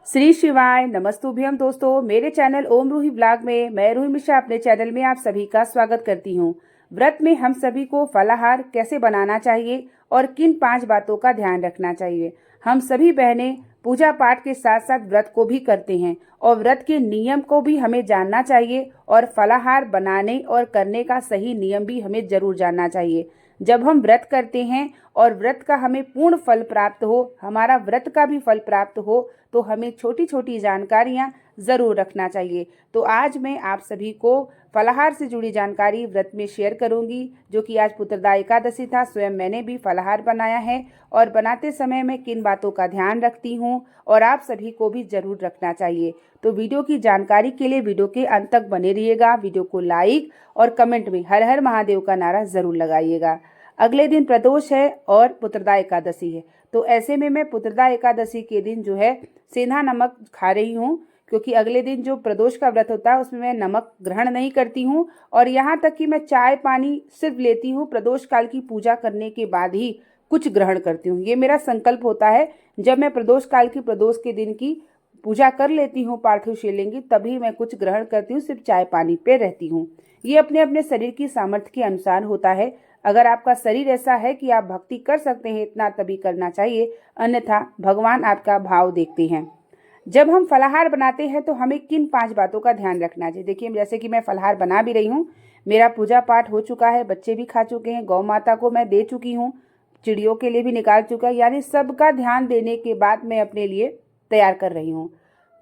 श्री शिवाय नमस्तुभ्यम दोस्तों, मेरे चैनल ओम रूही ब्लॉग में मैं रूही मिश्रा अपने चैनल में आप सभी का स्वागत करती हूँ। व्रत में हम सभी को फलाहार कैसे बनाना चाहिए और किन 5 बातों का ध्यान रखना चाहिए। हम सभी बहनें पूजा पाठ के साथ साथ व्रत को भी करते हैं और व्रत के नियम को भी हमें जानना चाहिए और फलाहार बनाने और करने का सही नियम भी हमें जरूर जानना चाहिए। जब हम व्रत करते हैं और व्रत का हमें पूर्ण फल प्राप्त हो, हमारा व्रत का भी फल प्राप्त हो, तो हमें छोटी छोटी जानकारियां ज़रूर रखना चाहिए। तो आज मैं आप सभी को फलाहार से जुड़ी जानकारी व्रत में शेयर करूंगी, जो कि आज पुत्रदा एकादशी था। स्वयं मैंने भी फलाहार बनाया है और बनाते समय मैं किन बातों का ध्यान रखती हूं और आप सभी को भी ज़रूर रखना चाहिए। तो वीडियो की जानकारी के लिए वीडियो के अंत तक बने रहिएगा। वीडियो को लाइक और कमेंट में हर हर महादेव का नारा ज़रूर लगाइएगा। अगले दिन प्रदोष है और पुत्रदा एकादशी है, तो ऐसे में मैं पुत्रदा एकादशी के दिन जो है सेंधा नमक खा रही हूँ, क्योंकि अगले दिन जो प्रदोष का व्रत होता है उसमें मैं नमक ग्रहण नहीं करती हूँ और यहाँ तक कि मैं चाय पानी सिर्फ लेती हूँ। प्रदोष काल की पूजा करने के बाद ही कुछ ग्रहण करती हूँ। ये मेरा संकल्प होता है। जब मैं प्रदोष काल की प्रदोष के दिन की पूजा कर लेती हूँ पार्थिव शिवलिंग, तभी मैं कुछ ग्रहण करती हूँ, सिर्फ चाय पानी पे रहती हूँ। ये अपने अपने शरीर की सामर्थ्य के अनुसार होता है। अगर आपका शरीर ऐसा है कि आप भक्ति कर सकते हैं इतना, तभी करना चाहिए, अन्यथा भगवान आपका भाव देखते हैं। जब हम फलाहार बनाते हैं तो हमें किन 5 बातों का ध्यान रखना चाहिए। देखिए, जैसे कि मैं फलाहार बना भी रही हूँ, मेरा पूजा पाठ हो चुका है, बच्चे भी खा चुके हैं, गौ माता को मैं दे चुकी हूँ, चिड़ियों के लिए भी निकाल चुका है, यानी सबका ध्यान देने के बाद मैं अपने लिए तैयार कर रही हूँ।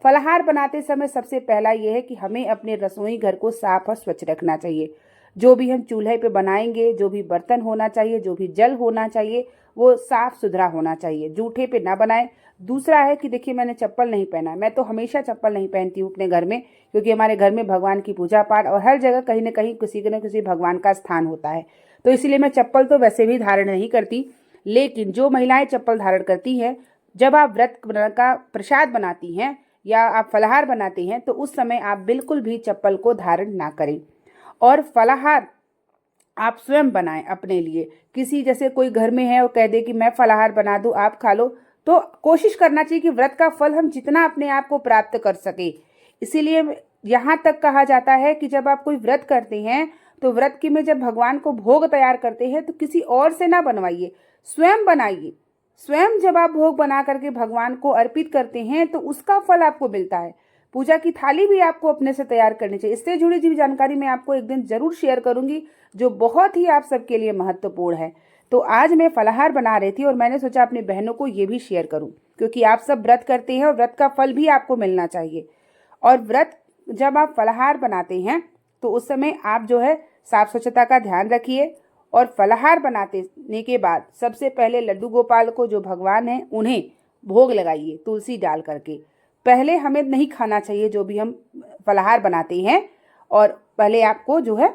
फलाहार बनाते समय सबसे पहला ये है कि हमें अपने रसोई घर को साफ और स्वच्छ रखना चाहिए। जो भी हम चूल्हे पे बनाएंगे, जो भी बर्तन होना चाहिए, जो भी जल होना चाहिए, वो साफ सुथरा होना चाहिए, जूठे पे ना बनाएं। दूसरा है कि देखिए, मैंने चप्पल नहीं पहना है। मैं तो हमेशा चप्पल नहीं पहनती हूँ अपने घर में, क्योंकि हमारे घर में भगवान की पूजा पाठ और हर जगह कहीं ना कहीं किसी न किसी भगवान का स्थान होता है, तो इसलिए मैं चप्पल तो वैसे भी धारण नहीं करती। लेकिन जो महिलाएं चप्पल धारण करती हैं, जब आप व्रत का प्रसाद बनाती हैं या आप फलाहार बनाते हैं, तो उस समय आप बिल्कुल भी चप्पल को धारण ना करें। और फलाहार आप स्वयं बनाएं अपने लिए। किसी जैसे कोई घर में है और कह दे कि मैं फलाहार बना दूं, आप खा लो, तो कोशिश करना चाहिए कि व्रत का फल हम जितना अपने आप को प्राप्त कर सके। इसीलिए यहाँ तक कहा जाता है कि जब आप कोई व्रत करते हैं तो व्रत की में जब भगवान को भोग तैयार करते हैं तो किसी और से ना बनवाइए, स्वयं बनाइए। स्वयं जब आप भोग बना करके भगवान को अर्पित करते हैं तो उसका फल आपको मिलता है। पूजा की थाली भी आपको अपने से तैयार करनी चाहिए। इससे जुड़ी हुई जानकारी मैं आपको एक दिन जरूर शेयर करूंगी, जो बहुत ही आप सबके लिए महत्वपूर्ण है। तो आज मैं फलाहार बना रही थी और मैंने सोचा अपनी बहनों को ये भी शेयर करूं, क्योंकि आप सब व्रत करते हैं और व्रत का फल भी आपको मिलना चाहिए। और व्रत जब आप फलाहार बनाते हैं तो उस समय आप जो है साफ स्वच्छता का ध्यान रखिए। और फलाहार बनाने के बाद सबसे पहले लड्डू गोपाल को, जो भगवान हैं, उन्हें भोग लगाइए तुलसी डाल करके। पहले हमें नहीं खाना चाहिए जो भी हम फलाहार बनाते हैं, और पहले आपको जो है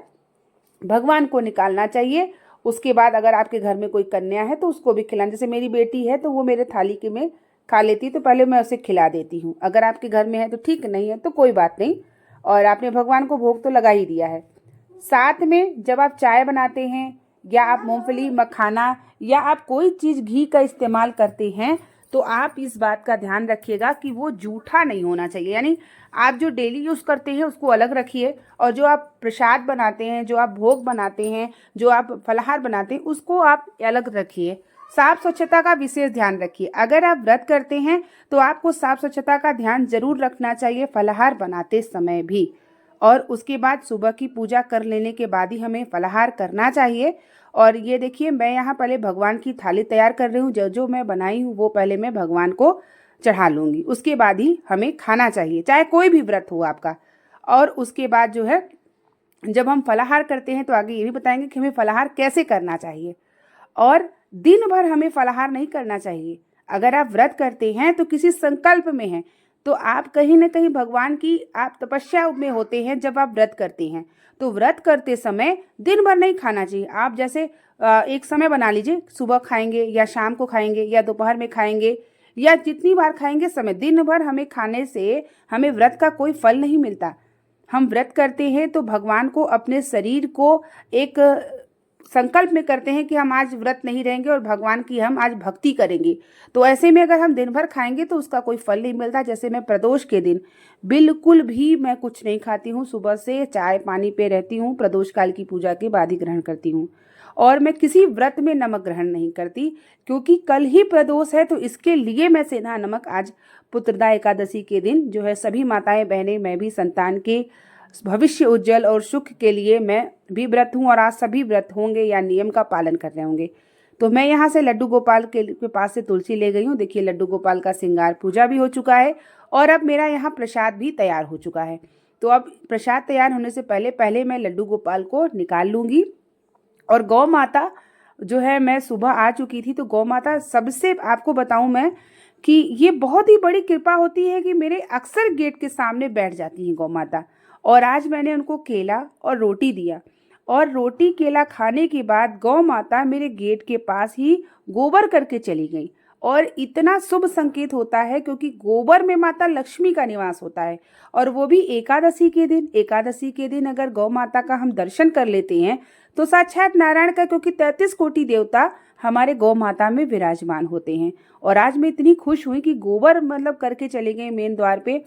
भगवान को निकालना चाहिए। उसके बाद अगर आपके घर में कोई कन्या है तो उसको भी खिलाना। जैसे मेरी बेटी है तो वो मेरे थाली के में खा लेती है, तो पहले मैं उसे खिला देती हूँ। अगर आपके घर में है तो ठीक, नहीं है तो कोई बात नहीं, और आपने भगवान को भोग तो लगा ही दिया है। साथ में जब आप चाय बनाते हैं या आप मूंगफली, मखाना या आप कोई चीज़ घी का इस्तेमाल करते हैं, तो आप इस बात का ध्यान रखिएगा कि वो जूठा नहीं होना चाहिए। यानी आप जो डेली यूज़ करते हैं उसको अलग रखिए, और जो आप प्रसाद बनाते हैं, जो आप भोग बनाते हैं, जो आप फलाहार बनाते हैं, उसको आप अलग रखिए। साफ स्वच्छता का विशेष ध्यान रखिए। अगर आप व्रत करते हैं तो आपको साफ स्वच्छता का ध्यान जरूर रखना चाहिए फलाहार बनाते समय भी। और उसके बाद सुबह की पूजा कर लेने के बाद ही हमें फलाहार करना चाहिए। और ये देखिए, मैं यहाँ पहले भगवान की थाली तैयार कर रही हूँ। जो जो मैं बनाई हूँ वो पहले मैं भगवान को चढ़ा लूँगी, उसके बाद ही हमें खाना चाहिए, चाहे कोई भी व्रत हो आपका। और उसके बाद जो है, जब हम फलाहार करते हैं तो आगे ये भी बताएंगे कि हमें फलाहार कैसे करना चाहिए। और दिन भर हमें फलाहार नहीं करना चाहिए। अगर आप व्रत करते हैं तो किसी संकल्प में हैं, तो आप कहीं ना कहीं भगवान की आप तपस्या में होते हैं। जब आप व्रत करते हैं तो व्रत करते समय दिन भर नहीं खाना चाहिए। आप जैसे एक समय बना लीजिए, सुबह खाएंगे या शाम को खाएंगे या दोपहर में खाएंगे या जितनी बार खाएंगे समय। दिन भर हमें खाने से हमें व्रत का कोई फल नहीं मिलता। हम व्रत करते हैं तो भगवान को, अपने शरीर को एक संकल्प में करते हैं कि हम आज व्रत नहीं रहेंगे और भगवान की हम आज भक्ति करेंगे, तो ऐसे में अगर हम दिन भर खाएंगे तो उसका कोई फल नहीं मिलता। जैसे मैं प्रदोष के दिन बिल्कुल भी मैं कुछ नहीं खाती हूँ, सुबह से चाय पानी पे रहती हूँ, प्रदोष काल की पूजा के बाद ही ग्रहण करती हूँ। और मैं किसी व्रत में नमक ग्रहण नहीं करती, क्योंकि कल ही प्रदोष है, तो इसके लिए मैं सेंधा नमक आज पुत्रदा एकादशी के दिन जो है सभी माताएं बहनें, मैं भी संतान के भविष्य उज्जवल और सुख के लिए मैं भी व्रत हूँ, और आज सभी व्रत होंगे या नियम का पालन कर रहे होंगे। तो मैं यहाँ से लड्डू गोपाल के पास से तुलसी ले गई हूँ। देखिए लड्डू गोपाल का श्रृंगार पूजा भी हो चुका है, और अब मेरा यहाँ प्रसाद भी तैयार हो चुका है। तो अब प्रसाद तैयार होने से पहले पहले मैं लड्डू गोपाल को निकाल लूँगी। और गौ माता जो है, मैं सुबह आ चुकी थी, तो गौ माता सबसे आपको बताऊं मैं कि ये बहुत ही बड़ी कृपा होती है कि मेरे अक्सर गेट के सामने बैठ जाती हैं गौ माता। और आज मैंने उनको केला और रोटी दिया, और रोटी केला खाने के बाद गौ माता मेरे गेट के पास ही गोबर करके चली गई। और इतना शुभ संकेत होता है, क्योंकि गोबर में माता लक्ष्मी का निवास होता है, और वो भी एकादशी के दिन। एकादशी के दिन अगर गौ माता का हम दर्शन कर लेते हैं तो साक्षात नारायण का, क्योंकि 33 कोटि देवता हमारे गौ माता में विराजमान होते हैं। और आज मैं इतनी खुश हुई कि गोबर मतलब करके चले गए मेन द्वार पे,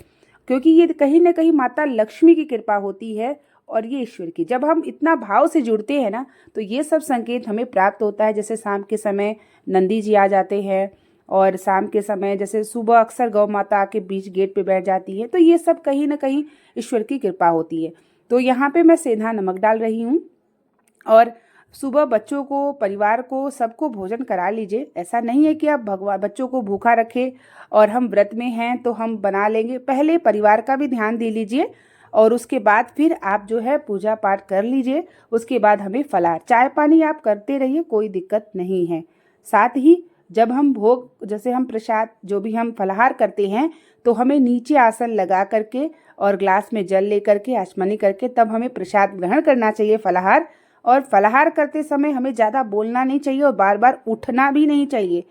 क्योंकि ये कहीं ना कहीं माता लक्ष्मी की कृपा होती है, और ये ईश्वर की। जब हम इतना भाव से जुड़ते हैं ना, तो ये सब संकेत हमें प्राप्त होता है। जैसे शाम के समय नंदी जी आ जाते हैं, और शाम के समय जैसे सुबह अक्सर गौ माता आके बीच गेट पे बैठ जाती है, तो ये सब कहीं ना कहीं ईश्वर की कृपा होती है। तो यहाँ पे मैं सेंधा नमक डाल रही हूँ, और सुबह बच्चों को, परिवार को, सबको भोजन करा लीजिए। ऐसा नहीं है कि आप भगवान बच्चों को भूखा रखें और हम व्रत में हैं तो हम बना लेंगे। पहले परिवार का भी ध्यान दे लीजिए, और उसके बाद फिर आप जो है पूजा पाठ कर लीजिए। उसके बाद हमें फलाहार, चाय पानी आप करते रहिए, कोई दिक्कत नहीं है। साथ ही जब हम भोग, जैसे हम प्रसाद जो भी हम फलाहार करते हैं, तो हमें नीचे आसन लगा करके और ग्लास में जल लेकर के आचमनी करके तब हमें प्रसाद ग्रहण करना चाहिए, फलाहार। और फलाहार करते समय हमें ज़्यादा बोलना नहीं चाहिए, और बार बार उठना भी नहीं चाहिए,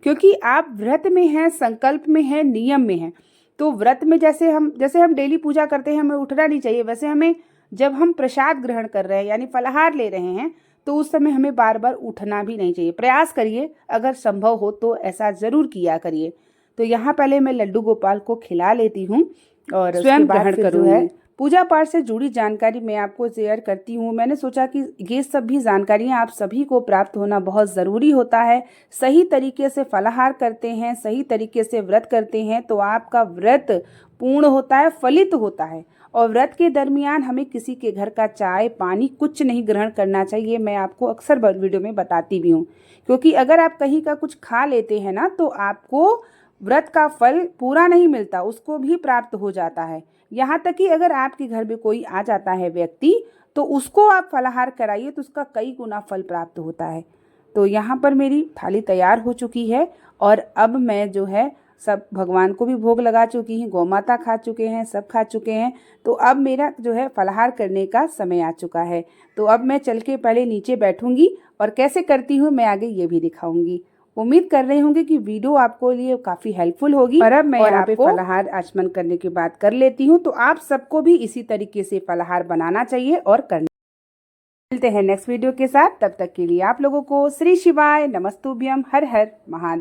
क्योंकि आप व्रत में हैं, संकल्प में हैं, नियम में हैं। तो व्रत में जैसे हम डेली पूजा करते हैं, हमें उठना नहीं चाहिए, वैसे हमें जब हम प्रसाद ग्रहण कर रहे हैं यानी फलाहार ले रहे हैं, तो उस समय हमें बार बार उठना भी नहीं चाहिए। प्रयास करिए, अगर संभव हो तो ऐसा ज़रूर किया करिए। तो यहाँ पहले मैं लड्डू गोपाल को खिला लेती हूँ, और स्वयं ग्रहण करूँगी। पूजा पाठ से जुड़ी जानकारी मैं आपको शेयर करती हूँ। मैंने सोचा कि ये सब भी जानकारियाँ आप सभी को प्राप्त होना बहुत ज़रूरी होता है। सही तरीके से फलाहार करते हैं, सही तरीके से व्रत करते हैं, तो आपका व्रत पूर्ण होता है, फलित होता है। और व्रत के दरमियान हमें किसी के घर का चाय पानी कुछ नहीं ग्रहण करना चाहिए। मैं आपको अक्सर वीडियो में बताती भी हूँ, क्योंकि अगर आप कहीं का कुछ खा लेते हैं ना, तो आपको व्रत का फल पूरा नहीं मिलता, उसको भी प्राप्त हो जाता है। यहाँ तक कि अगर आपके घर में कोई आ जाता है व्यक्ति, तो उसको आप फलाहार कराइए तो उसका कई गुना फल प्राप्त होता है। तो यहाँ पर मेरी थाली तैयार हो चुकी है, और अब मैं जो है सब भगवान को भी भोग लगा चुकी हूँ, गौ माता खा चुके हैं, सब खा चुके हैं। तो अब मेरा जो है फलाहार करने का समय आ चुका है। तो अब मैं चल के पहले नीचे बैठूंगी, और कैसे करती हूँ मैं आगे ये भी दिखाऊंगी। उम्मीद कर रही हूँ कि वीडियो आपको लिए काफ़ी हेल्पफुल होगी। और अब मैं यहाँ पे फलाहार आचमन करने की बात कर लेती हूँ। तो आप सबको भी इसी तरीके से फलाहार बनाना चाहिए और करना। मिलते हैं नेक्स्ट वीडियो के साथ, तब तक के लिए आप लोगों को श्री शिवाय नमस्तुभ्यम, हर हर महादेव।